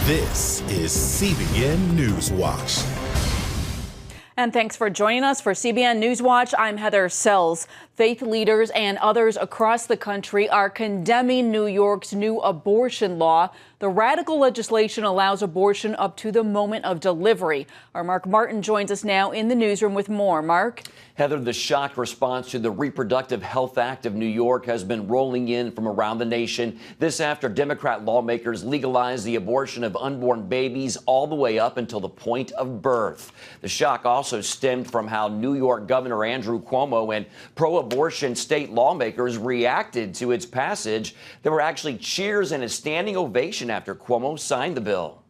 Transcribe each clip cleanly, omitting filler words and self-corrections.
This is CBN NewsWatch. And thanks for joining us for CBN NewsWatch. I'm Heather Sells. Faith leaders and others across the country are condemning New York's new abortion law. The radical legislation allows abortion up to the moment of delivery. Our Mark Martin joins us now in the newsroom with more. Mark? Heather, the shock response to the Reproductive Health Act of New York has been rolling in from around the nation. This after Democrat lawmakers legalized the abortion of unborn babies all the way up until the point of birth. The shock also stemmed from how New York Governor Andrew Cuomo and pro-abortion state lawmakers reacted to its passage. There were actually cheers and a standing ovation after Cuomo signed the bill.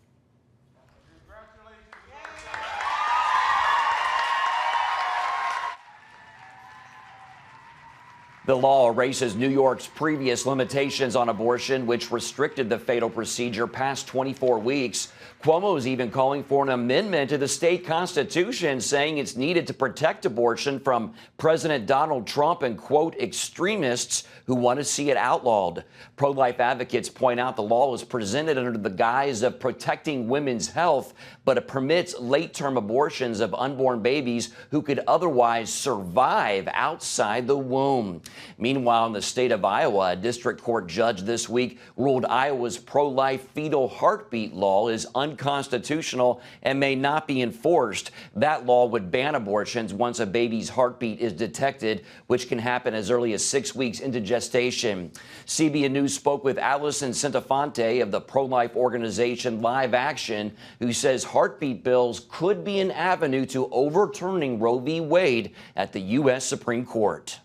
The law erases New York's previous limitations on abortion, which restricted the fatal procedure past 24 weeks. Cuomo is even calling for an amendment to the state constitution, saying it's needed to protect abortion from President Donald Trump and, quote, extremists who want to see it outlawed. Pro-life advocates point out the law was presented under the guise of protecting women's health, but it permits late-term abortions of unborn babies who could otherwise survive outside the womb. Meanwhile, in the state of Iowa, a district court judge this week ruled Iowa's pro-life fetal heartbeat law is unconstitutional and may not be enforced. That law would ban abortions once a baby's heartbeat is detected, which can happen as early as 6 weeks into gestation. CBN News spoke with Allison Centofonte of the pro-life organization Live Action, who says heartbeat bills could be an avenue to overturning Roe v. Wade at the U.S. Supreme Court.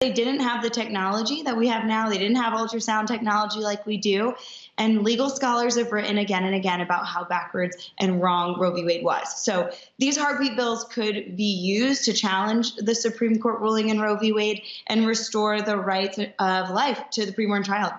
They didn't have the technology that we have now. They didn't have ultrasound technology like we do. And legal scholars have written again and again about how backwards and wrong Roe v. Wade was. So these heartbeat bills could be used to challenge the Supreme Court ruling in Roe v. Wade and restore the right of life to the preborn child.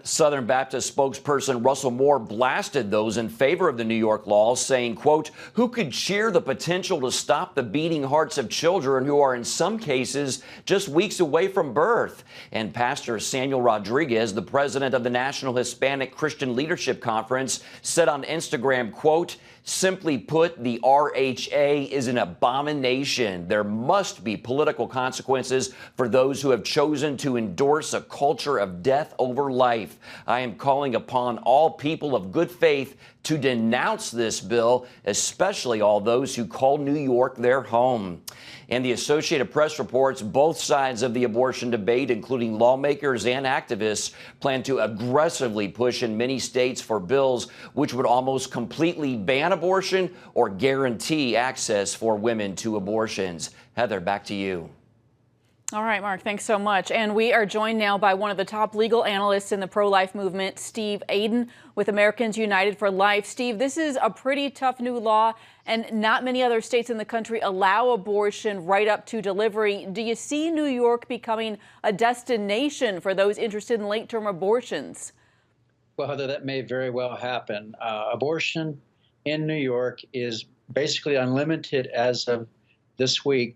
Southern Baptist spokesperson Russell Moore blasted those in favor of the New York law, saying, quote, who could cheer the potential to stop the beating hearts of children who are in some cases just weeks away from birth. And Pastor Samuel Rodriguez, the president of the National Hispanic Christian Leadership Conference, said on Instagram, quote, simply put, the RHA is an abomination. There must be political consequences for those who have chosen to endorse a culture of death over life. I am calling upon all people of good faith to denounce this bill, especially all those who call New York their home. And the Associated Press reports both sides of the abortion debate, including lawmakers and activists, plan to aggressively push in many states for bills which would almost completely ban abortion or guarantee access for women to abortions. Heather, back to you. All right, Mark, thanks so much. And we are joined now by one of the top legal analysts in the pro-life movement, Steve Aden, with Americans United for Life. Steve, this is a pretty tough new law, and not many other states in the country allow abortion right up to delivery. Do you see New York becoming a destination for those interested in late-term abortions? Well, Heather, that may very well happen. Abortion in New York is basically unlimited as of this week.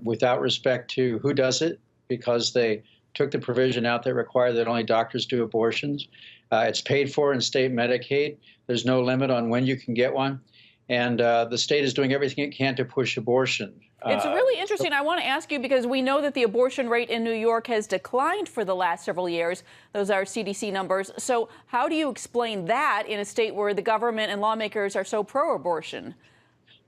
Without respect to who does it, because they took the provision out that required that only doctors do abortions. It's paid for in state Medicaid. There's no limit on when you can get one. And the state is doing everything it can to push abortion. It's really interesting. I want to ask you, because we know that the abortion rate in New York has declined for the last several years. Those are CDC numbers. So how do you explain that in a state where the government and lawmakers are so pro-abortion?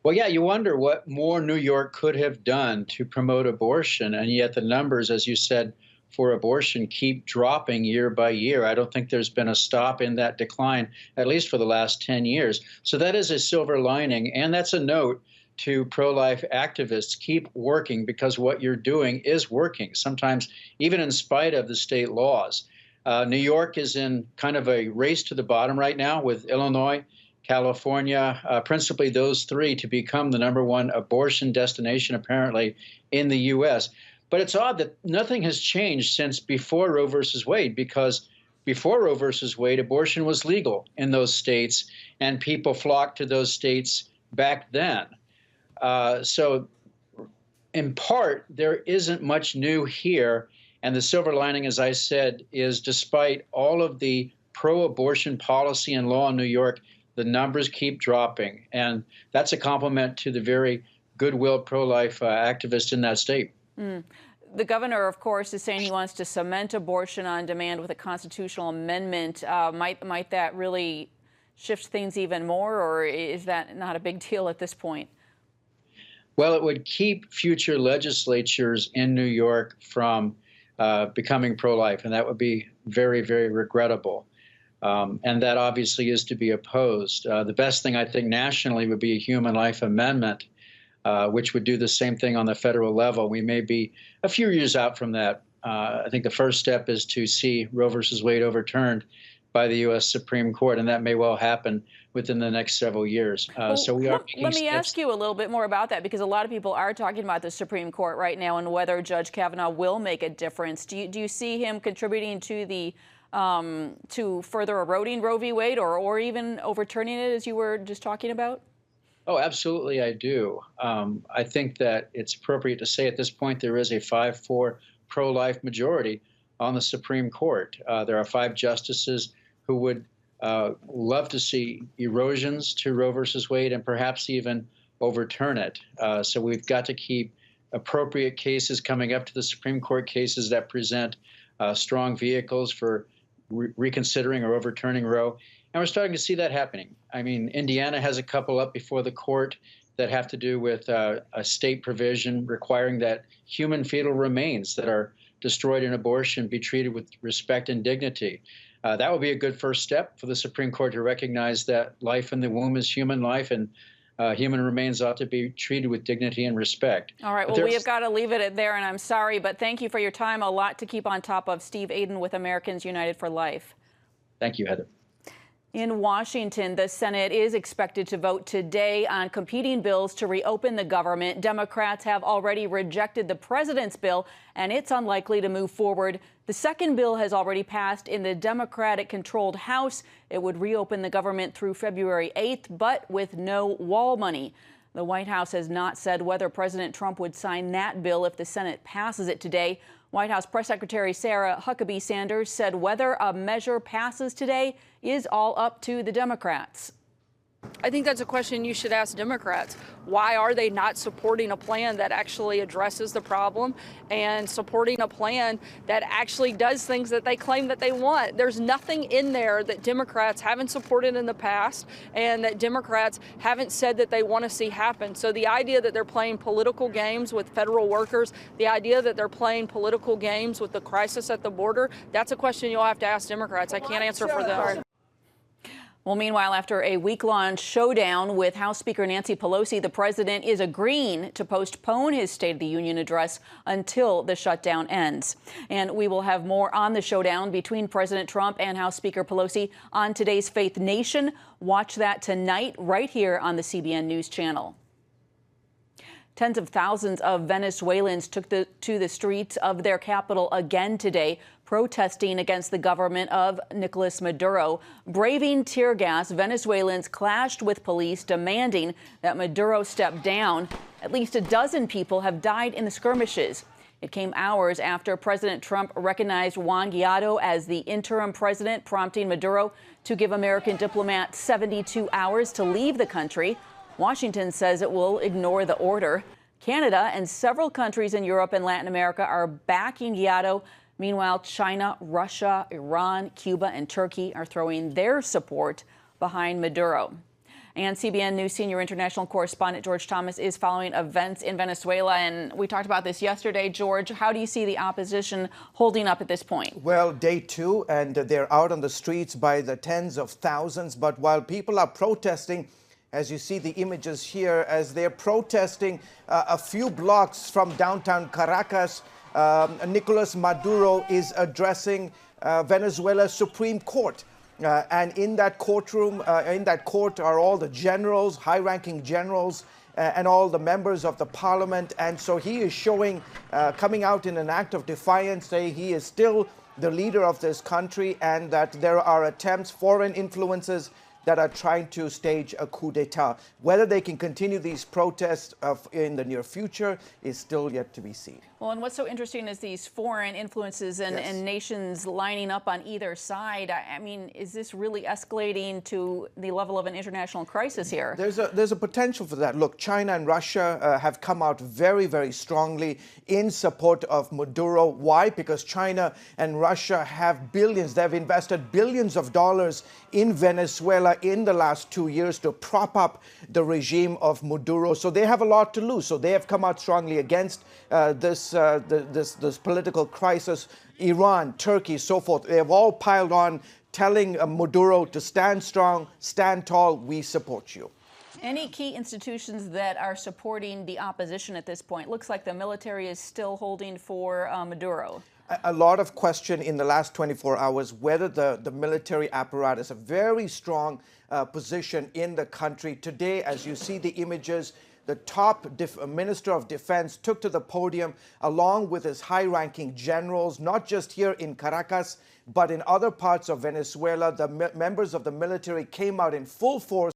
Well, yeah, you wonder what more New York could have done to promote abortion, and yet the numbers, as you said, for abortion keep dropping year by year. I don't think there's been a stop in that decline, at least for the last 10 years. So that is a silver lining, and that's a note to pro-life activists. Keep working, because what you're doing is working, sometimes even in spite of the state laws. New York is in kind of a race to the bottom right now with Illinois, California, principally those three, to become the #1 abortion destination, apparently, in the U.S. But it's odd that nothing has changed since before Roe versus Wade, because before Roe versus Wade, abortion was legal in those states, and people flocked to those states back then. So in part, there isn't much new here. And the silver lining, as I said, is despite all of the pro-abortion policy and law in New York, the numbers keep dropping. And that's a compliment to the very goodwill pro-life activists in that state. The governor, of course, is saying he wants to cement abortion on demand with a constitutional amendment. Might that really shift things even more, or is that not a big deal at this point? Well, it would keep future legislatures in New York from becoming pro-life, and that would be very, very regrettable. And that obviously is to be opposed. The best thing, I think, nationally would be a human life amendment, which would do the same thing on the federal level. We may be a few years out from that. I think the first step is to see Roe versus Wade overturned by the U.S. Supreme Court, and that may well happen within the next several years. So we are let me ask you a little bit more about that, because a lot of people are talking about the Supreme Court right now and whether Judge Kavanaugh will make a difference. Do you see him contributing to the to further eroding Roe v. Wade, or even overturning it, as you were just talking about? Oh, absolutely, I do. I think that it's appropriate to say at this point there is a 5-4 pro-life majority on the Supreme Court. There are 5 justices who would love to see erosions to Roe versus Wade and perhaps even overturn it. So we've got to keep appropriate cases coming up to the Supreme Court, cases that present strong vehicles for reconsidering or overturning Roe. And we're starting to see that happening. I mean, Indiana has a couple up before the court that have to do with a state provision requiring that human fetal remains that are destroyed in abortion be treated with respect and dignity. That would be a good first step for the Supreme Court to recognize that life in the womb is human life, and human remains ought to be treated with dignity and respect. All right, well, we have got to leave it there, and I'm sorry, but thank you for your time. A lot to keep on top of. Steve Aden with Americans United for Life. Thank you, Heather. In Washington, the Senate is expected to vote today on competing bills to reopen the government. Democrats have already rejected the president's bill, and it's unlikely to move forward. The second bill has already passed in the Democratic-controlled House. It would reopen the government through February 8th, but with no wall money. The White House has not said whether President Trump would sign that bill if the Senate passes it today. White House Press Secretary Sarah Huckabee Sanders said whether a measure passes today is all up to the Democrats. I think that's a question you should ask Democrats. Why are they not supporting a plan that actually addresses the problem and supporting a plan that actually does things that they claim that they want? There's nothing in there that Democrats haven't supported in the past and that Democrats haven't said that they want to see happen. So the idea that they're playing political games with federal workers, the idea that they're playing political games with the crisis at the border, that's a question you'll have to ask Democrats. I can't answer for them. Well, meanwhile, after a week-long showdown with House Speaker Nancy Pelosi, the president is agreeing to postpone his State of the Union address until the shutdown ends. And we will have more on the showdown between President Trump and House Speaker Pelosi on today's Faith Nation. Watch that tonight right here on the CBN News Channel. Tens of thousands of Venezuelans took to the streets of their capital again today, protesting against the government of Nicolas Maduro. Braving tear gas, Venezuelans clashed with police, demanding that Maduro step down. At least a dozen people have died in the skirmishes. It came hours after President Trump recognized Juan Guaido as the interim president, prompting Maduro to give American diplomats 72 hours to leave the country. Washington says it will ignore the order. Canada and several countries in Europe and Latin America are backing Guaido. Meanwhile, China, Russia, Iran, Cuba, and Turkey are throwing their support behind Maduro. And CBN News senior international correspondent George Thomas is following events in Venezuela. And we talked about this yesterday. George, how do you see the opposition holding up at this point? Well, day 2, and they're out on the streets by the tens of thousands. But while people are protesting, as you see the images here, as they're protesting a few blocks from downtown Caracas, Nicolas Maduro is addressing Venezuela's Supreme Court. And in that courtroom, in that court are all the generals, high-ranking generals, and all the members of the parliament. And so he is showing, coming out in an act of defiance, saying he is still the leader of this country and that there are attempts, foreign influences, that are trying to stage a coup d'etat. Whether they can continue these protests in the near future is still yet to be seen. Well, and what's so interesting is these foreign influences and nations lining up on either side. I mean, is this really escalating to the level of an international crisis here? There's a potential for that. Look, China and Russia have come out very, very strongly in support of Maduro. Why? Because China and Russia have billions. They've invested billions of dollars in Venezuela in the last 2 years to prop up the regime of Maduro. So they have a lot to lose. So they have come out strongly against this political crisis. Iran, Turkey, so forth, they have all piled on, telling Maduro to stand strong, stand tall, we support you. Any key institutions that are supporting the opposition at this point? Looks like the military is still holding for Maduro. A lot of question in the last 24 hours whether the military apparatus, a very strong position in the country. Today, as you see the images, the top Minister of Defense took to the podium along with his high-ranking generals, not just here in Caracas, but in other parts of Venezuela. The members of the military came out in full force.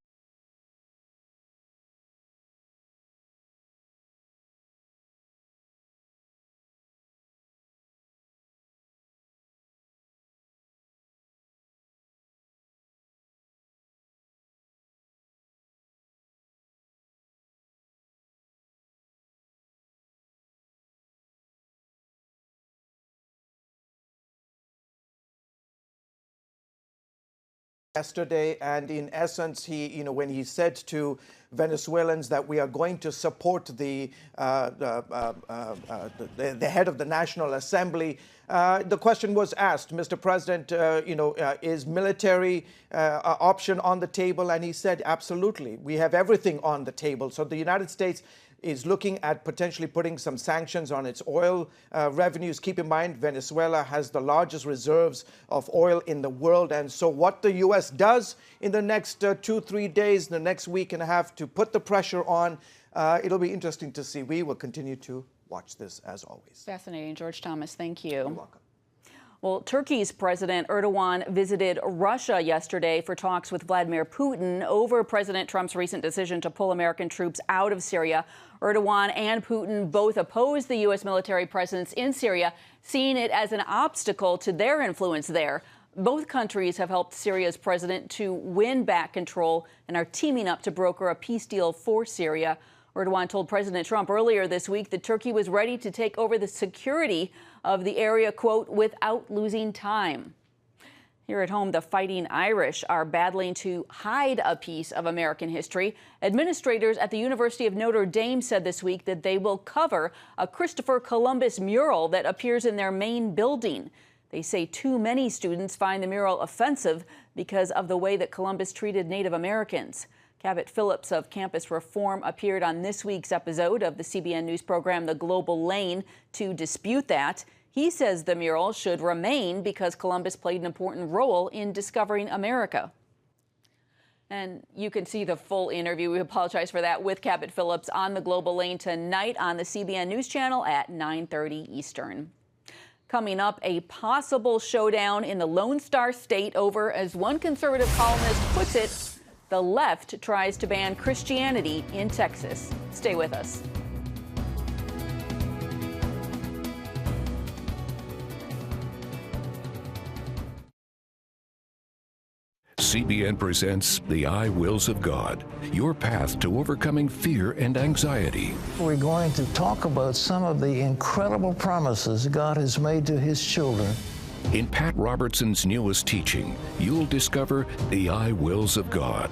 Yesterday, and in essence, he, when he said to Venezuelans that we are going to support the head of the National Assembly, the question was asked, Mr. President, is military option on the table? And he said, absolutely, we have everything on the table. So the United States is looking at potentially putting some sanctions on its oil revenues. Keep in mind, Venezuela has the largest reserves of oil in the world. And so what the U.S. does in the next 2-3 days, the next week and a half to put the pressure on, it'll be interesting to see. We will continue to watch this as always. Fascinating. George Thomas, thank you. You're welcome. Well, Turkey's President Erdogan visited Russia yesterday for talks with Vladimir Putin over President Trump's recent decision to pull American troops out of Syria. Erdogan and Putin both opposed the U.S. military presence in Syria, seeing it as an obstacle to their influence there. Both countries have helped Syria's president to win back control and are teaming up to broker a peace deal for Syria. Erdogan told President Trump earlier this week that Turkey was ready to take over the security of the area, quote, without losing time. Here at home, the Fighting Irish are battling to hide a piece of American history. Administrators at the University of Notre Dame said this week that they will cover a Christopher Columbus mural that appears in their main building. They say too many students find the mural offensive because of the way that Columbus treated Native Americans. Cabot Phillips of Campus Reform appeared on this week's episode of the CBN News program The Global Lane to dispute that. He says the mural should remain because Columbus played an important role in discovering America. And you can see the full interview, we apologize for that, with Cabot Phillips on The Global Lane tonight on the CBN News Channel at 9:30 Eastern. Coming up, a possible showdown in the Lone Star State over, as one conservative columnist puts it, the left tries to ban Christianity in Texas. Stay with us. CBN presents The I Wills of God, your path to overcoming fear and anxiety. We're going to talk about some of the incredible promises God has made to His children. In Pat Robertson's newest teaching, you'll discover the I wills of God.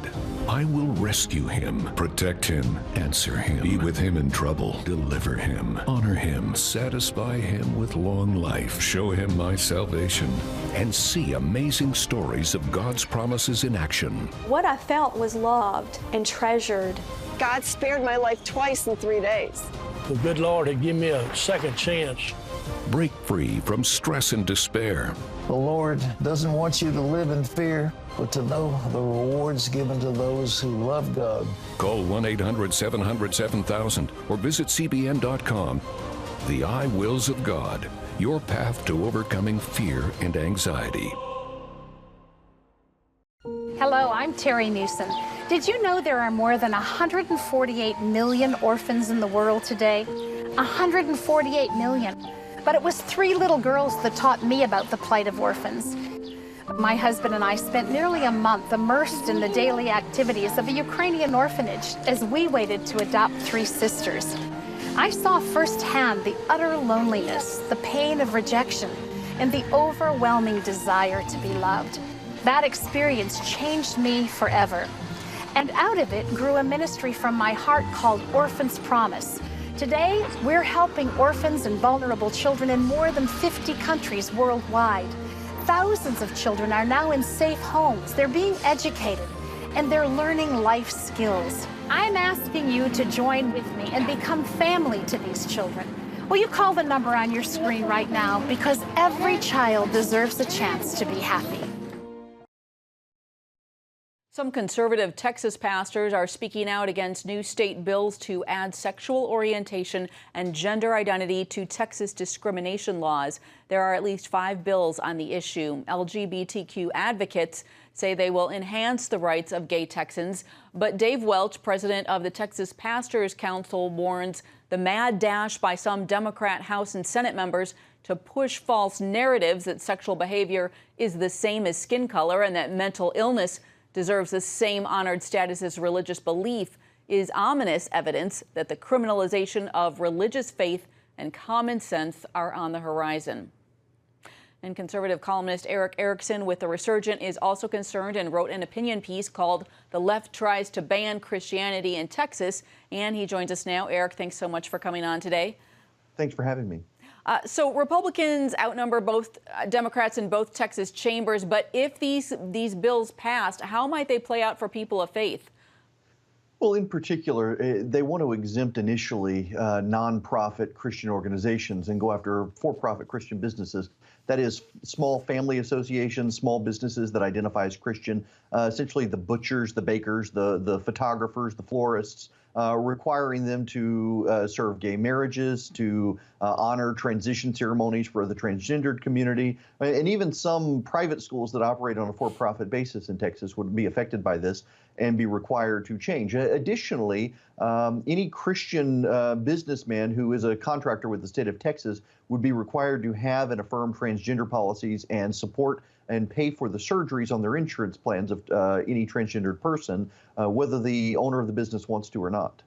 I will rescue him, protect him, answer him, be with him in trouble, deliver him, honor him, satisfy him with long life, show him my salvation, and see amazing stories of God's promises in action. What I felt was loved and treasured. God spared my life twice in 3 days. The good Lord had given me a second chance. Break free from stress and despair. The Lord doesn't want you to live in fear, but to know the rewards given to those who love God. Call 1-800-700-7000 or visit CBN.com. The I Wills of God, your path to overcoming fear and anxiety. Hello, I'm Terry Newsom. Did you know there are more than 148 million orphans in the world today? 148 million. But it was 3 little girls that taught me about the plight of orphans. My husband and I spent nearly a month immersed in the daily activities of a Ukrainian orphanage as we waited to adopt 3 sisters. I saw firsthand the utter loneliness, the pain of rejection, and the overwhelming desire to be loved. That experience changed me forever. And out of it grew a ministry from my heart called Orphans Promise. Today, we're helping orphans and vulnerable children in more than 50 countries worldwide. Thousands of children are now in safe homes. They're being educated, and they're learning life skills. I'm asking you to join with me and become family to these children. Will you call the number on your screen right now? Because every child deserves a chance to be happy. Some conservative Texas pastors are speaking out against new state bills to add sexual orientation and gender identity to Texas discrimination laws. There are at least 5 bills on the issue. LGBTQ advocates say they will enhance the rights of gay Texans. But Dave Welch, president of the Texas Pastors Council, warns the mad dash by some Democrat House and Senate members to push false narratives that sexual behavior is the same as skin color and that mental illness deserves the same honored status as religious belief is ominous evidence that the criminalization of religious faith and common sense are on the horizon. And conservative columnist Eric Erickson with The Resurgent is also concerned and wrote an opinion piece called "The Left Tries to Ban Christianity in Texas." And he joins us now. Eric, thanks so much for coming on today. Thanks for having me. So Republicans outnumber both Democrats in both Texas chambers. But if these bills passed, how might they play out for people of faith? Well, in particular, they want to exempt initially nonprofit Christian organizations and go after for-profit Christian businesses. That is, small family associations, small businesses that identify as Christian, essentially the butchers, the bakers, the photographers, the florists, requiring them to serve gay marriages, to honor transition ceremonies for the transgendered community, and even some private schools that operate on a for-profit basis in Texas would be affected by this and be required to change. Additionally, any Christian businessman who is a contractor with the state of Texas would be required to have and affirm transgender policies and support and pay for the surgeries on their insurance plans of any transgendered person, whether the owner of the business wants to or not.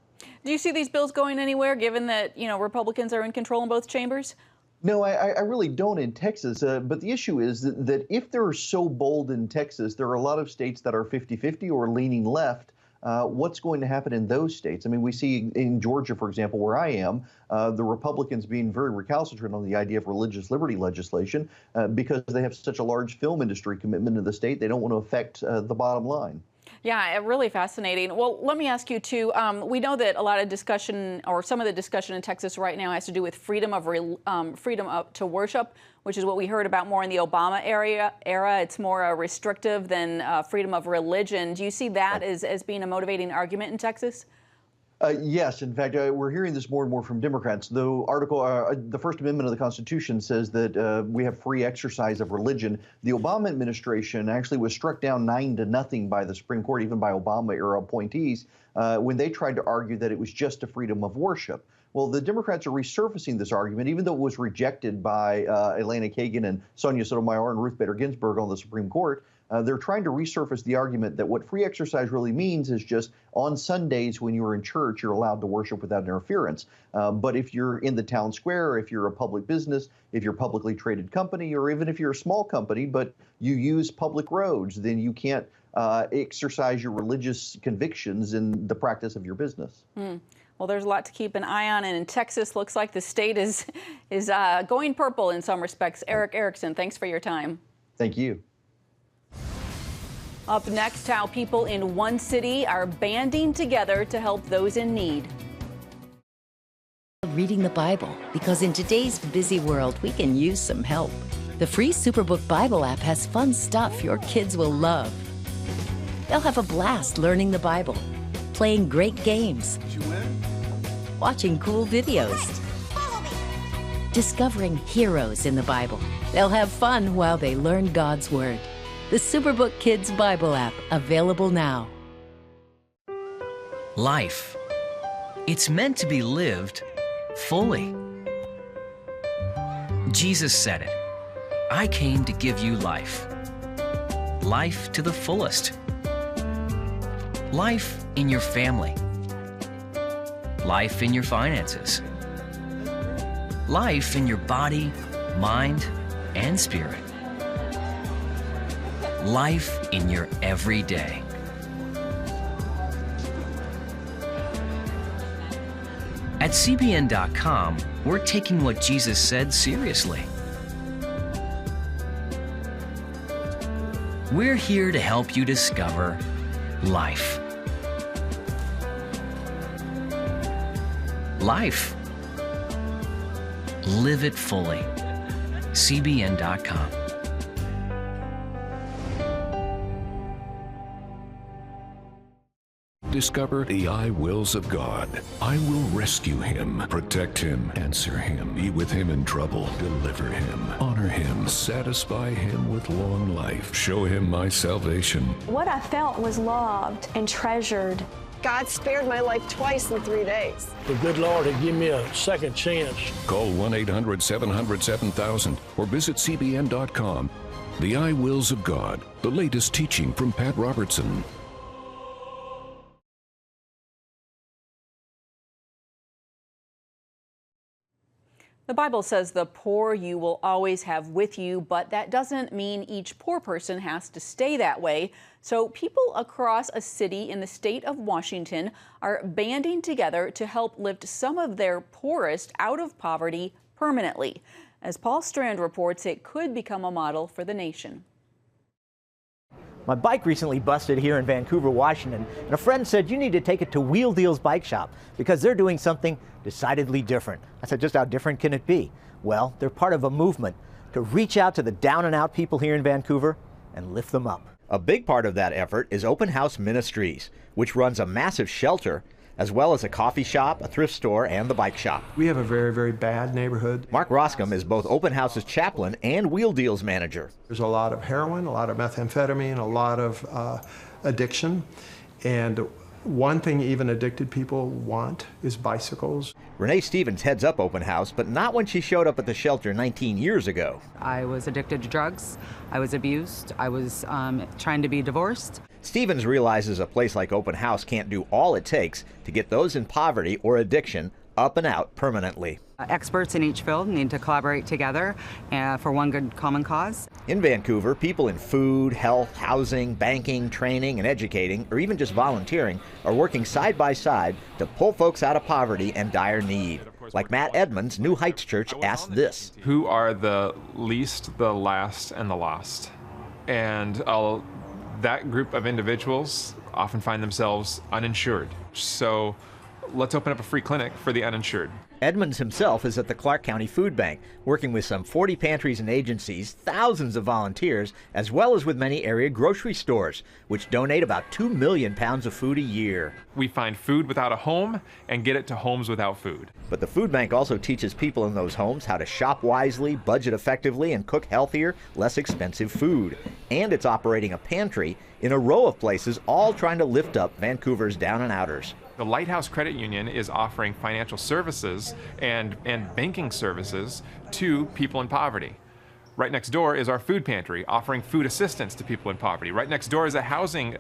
Do you see these bills going anywhere, given that, Republicans are in control in both chambers? No, I really don't in Texas. But the issue is that if they're so bold in Texas, there are a lot of states that are 50-50 or leaning left. What's going to happen in those states? I mean, we see in Georgia, for example, where I am, the Republicans being very recalcitrant on the idea of religious liberty legislation because they have such a large film industry commitment to the state. They don't want to affect the bottom line. Yeah, really fascinating. Well, let me ask you, too, we know that a lot of discussion, or some of the discussion in Texas right now, has to do with freedom to worship, which is what we heard about more in the Obama era. It's more restrictive than freedom of religion. Do you see that as being a motivating argument in Texas? Yes. In fact, we're hearing this more and more from Democrats. The First Amendment of the Constitution says that we have free exercise of religion. The Obama administration actually was struck down 9-0 by the Supreme Court, even by Obama-era appointees, when they tried to argue that it was just a freedom of worship. Well, the Democrats are resurfacing this argument, even though it was rejected by Elena Kagan and Sonia Sotomayor and Ruth Bader Ginsburg on the Supreme Court. They're trying to resurface the argument that what free exercise really means is just on Sundays when you're in church, you're allowed to worship without interference. But if you're in the town square, if you're a public business, if you're a publicly traded company, or even if you're a small company, but you use public roads, then you can't exercise your religious convictions in the practice of your business. Well, there's a lot to keep an eye on, and in Texas, looks like the state is going purple in some respects. Eric Erickson, thanks for your time. Thank you. Up next, how people in one city are banding together to help those in need. Reading the Bible, because in today's busy world, we can use some help. The free Superbook Bible app has fun stuff your kids will love. They'll have a blast learning the Bible, playing great games, watching cool videos, discovering heroes in the Bible. They'll have fun while they learn God's Word. The Superbook Kids Bible app, available now. Life. It's meant to be lived fully. Jesus said it. I came to give you life. Life to the fullest. Life in your family. Life in your finances. Life in your body, mind, and spirit. Life in your everyday. At CBN.com, we're taking what Jesus said seriously. We're here to help you discover life. Life. Live it fully. CBN.com. Discover the I wills of God. I will rescue him, protect him, answer him, be with him in trouble, deliver him, honor him, satisfy him with long life, show him my salvation. What I felt was loved and treasured. God spared my life twice in 3 days. The good Lord had given me a second chance. Call 1-800-700-7000 or visit CBN.com. The I wills of God, the latest teaching from Pat Robertson. The Bible says the poor you will always have with you, but that doesn't mean each poor person has to stay that way. So people across a city in the state of Washington are banding together to help lift some of their poorest out of poverty permanently. As Paul Strand reports, it could become a model for the nation. My bike recently busted here in Vancouver, Washington, and a friend said you need to take it to Wheel Deal's Bike Shop because they're doing something decidedly different. I said, just how different can it be? Well, they're part of a movement to reach out to the down and out people here in Vancouver and lift them up. A big part of that effort is Open House Ministries, which runs a massive shelter as well as a coffee shop, a thrift store, and the bike shop. We have a very, very bad neighborhood. Mark Roscom is both Open House's chaplain and Wheel Deal's manager. There's a lot of heroin, a lot of methamphetamine, a lot of addiction. And one thing even addicted people want is bicycles. Renee Stevens heads up Open House, but not when she showed up at the shelter 19 years ago. I was addicted to drugs. I was abused. I was trying to be divorced. Stevens realizes a place like Open House can't do all it takes to get those in poverty or addiction up and out permanently. Experts in each field need to collaborate together for one good common cause. In Vancouver, people in food, health, housing, banking, training, and educating, or even just volunteering, are working side by side to pull folks out of poverty and dire need. Like Matt Edmonds, New Heights Church asked this. Who are the least, the last, and the lost? And that group of individuals often find themselves uninsured. So let's open up a free clinic for the uninsured. Edmonds himself is at the Clark County Food Bank, working with some 40 pantries and agencies, thousands of volunteers, as well as with many area grocery stores, which donate about 2 million pounds of food a year. We find food without a home and get it to homes without food. But the food bank also teaches people in those homes how to shop wisely, budget effectively, and cook healthier, less expensive food. And it's operating a pantry in a row of places, all trying to lift up Vancouver's down and outers. The Lighthouse Credit Union is offering financial services and banking services to people in poverty. Right next door is our food pantry offering food assistance to people in poverty. Right next door is a housing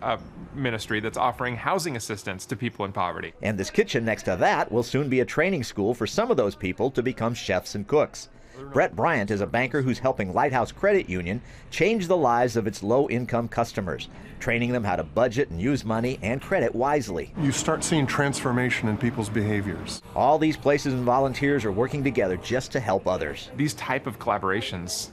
ministry that's offering housing assistance to people in poverty. And this kitchen next to that will soon be a training school for some of those people to become chefs and cooks. Brett Bryant is a banker who's helping Lighthouse Credit Union change the lives of its low-income customers, training them how to budget and use money and credit wisely. You start seeing transformation in people's behaviors. All these places and volunteers are working together just to help others. These type of collaborations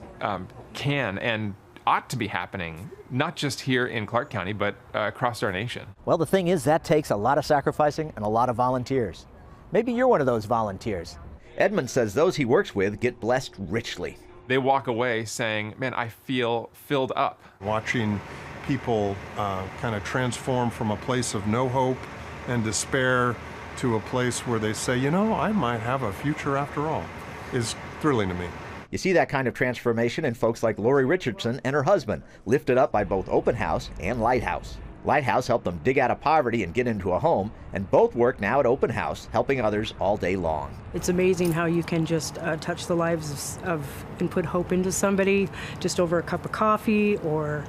can and ought to be happening, not just here in Clark County, but across our nation. Well, the thing is, that takes a lot of sacrificing and a lot of volunteers. Maybe you're one of those volunteers. Edmund says those he works with get blessed richly. They walk away saying, man, I feel filled up. Watching people kind of transform from a place of no hope and despair to a place where they say, you know, I might have a future after all, is thrilling to me. You see that kind of transformation in folks like Lori Richardson and her husband, lifted up by both Open House and Lighthouse. Lighthouse helped them dig out of poverty and get into a home, and both work now at Open House, helping others all day long. It's amazing how you can just touch the lives of and put hope into somebody just over a cup of coffee or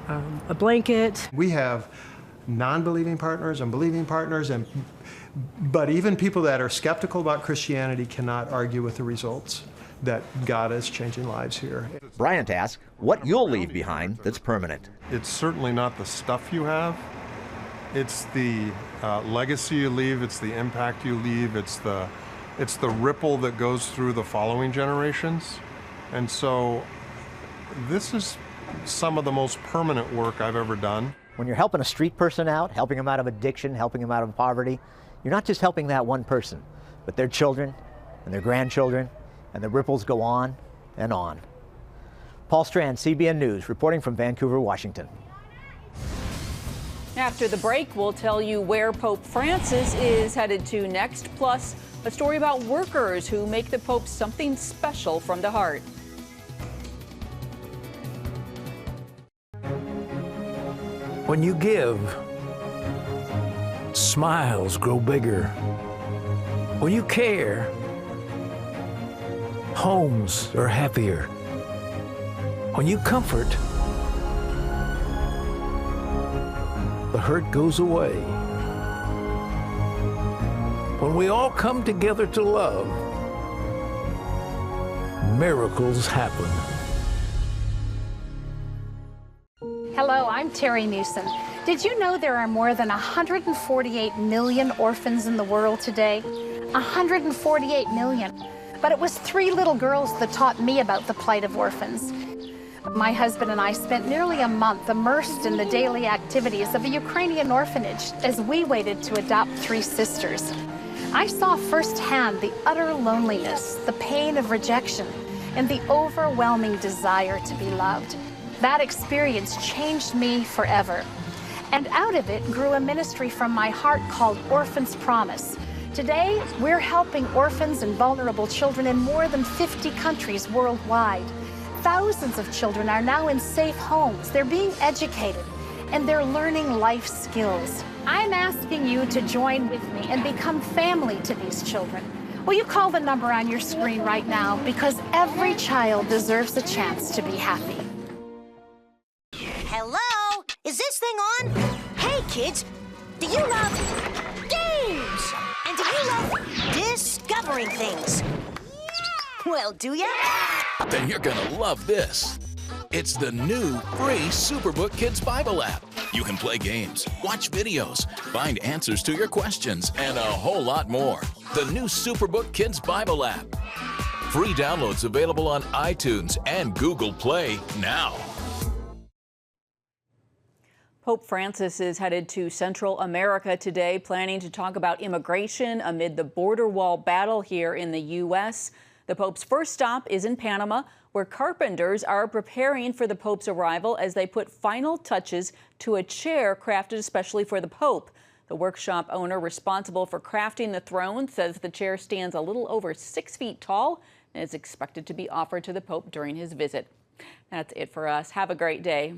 a blanket. We have non-believing partners and believing partners, but even people that are skeptical about Christianity cannot argue with the results that God is changing lives here. Bryant asks what you'll leave behind that's permanent. It's certainly not the stuff you have. It's the legacy you leave. It's the impact you leave. It's the ripple that goes through the following generations. And so this is some of the most permanent work I've ever done. When you're helping a street person out, helping them out of addiction, helping them out of poverty, you're not just helping that one person, but their children and their grandchildren, and the ripples go on and on. Paul Strand, CBN News, reporting from Vancouver, Washington. After the break, we'll tell you where Pope Francis is headed to next, plus a story about workers who make the Pope something special from the heart. When you give, smiles grow bigger. When you care, homes are happier. When you comfort, the hurt goes away. When we all come together to love, miracles happen. Hello, I'm Terry Newsom. Did you know there are more than 148 million orphans in the world today? 148 million. But it was 3 little girls that taught me about the plight of orphans. My husband and I spent nearly a month immersed in the daily activities of a Ukrainian orphanage as we waited to adopt 3 sisters. I saw firsthand the utter loneliness, the pain of rejection, and the overwhelming desire to be loved. That experience changed me forever. And out of it grew a ministry from my heart called Orphans Promise. Today, we're helping orphans and vulnerable children in more than 50 countries worldwide. Thousands of children are now in safe homes. They're being educated, and they're learning life skills. I'm asking you to join with me and become family to these children. Will you call the number on your screen right now? Because every child deserves a chance to be happy. Hello? Is this thing on? Hey, kids, do you love games? And do you love discovering things? Well, do ya? Then you're gonna love this. It's the new free Superbook Kids Bible app. You can play games, watch videos, find answers to your questions, and a whole lot more. The new Superbook Kids Bible app. Free downloads available on iTunes and Google Play now. Pope Francis is headed to Central America today, planning to talk about immigration amid the border wall battle here in the U.S. The Pope's first stop is in Panama, where carpenters are preparing for the Pope's arrival as they put final touches to a chair crafted especially for the Pope. The workshop owner responsible for crafting the throne says the chair stands a little over 6 feet tall and is expected to be offered to the Pope during his visit. That's it for us. Have a great day.